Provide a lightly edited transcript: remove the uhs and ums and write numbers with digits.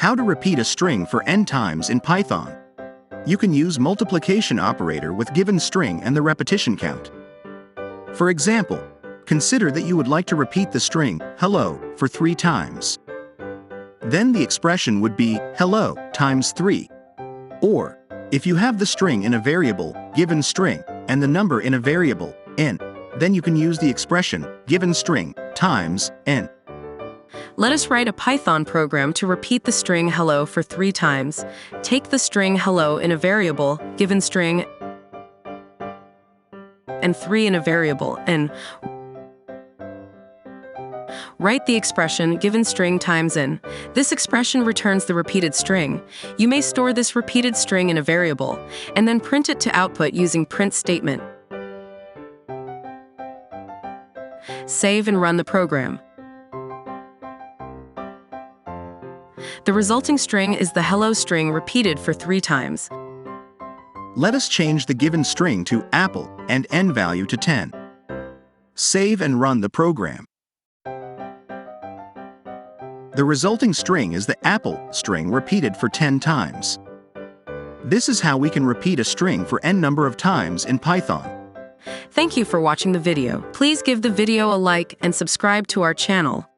How to repeat a string for n times in Python. You can use multiplication operator with given string and the repetition count. For example, consider that you would like to repeat the string hello for 3 times. Then the expression would be hello times 3. Or, if you have the string in a variable, given string, and the number in a variable, n, then you can use the expression given string times n. Let us write a Python program to repeat the string hello for 3 times. Take the string hello in a variable, given string, and 3 in a variable, n. Write the expression given string times n. This expression returns the repeated string. You may store this repeated string in a variable, and then print it to output using print statement. Save and run the program. The resulting string is the hello string repeated for 3 times. Let us change the given string to apple and n value to 10. Save and run the program. The resulting string is the apple string repeated for 10 times. This is how we can repeat a string for n number of times in Python. Thank you for watching the video. Please give the video a like and subscribe to our channel.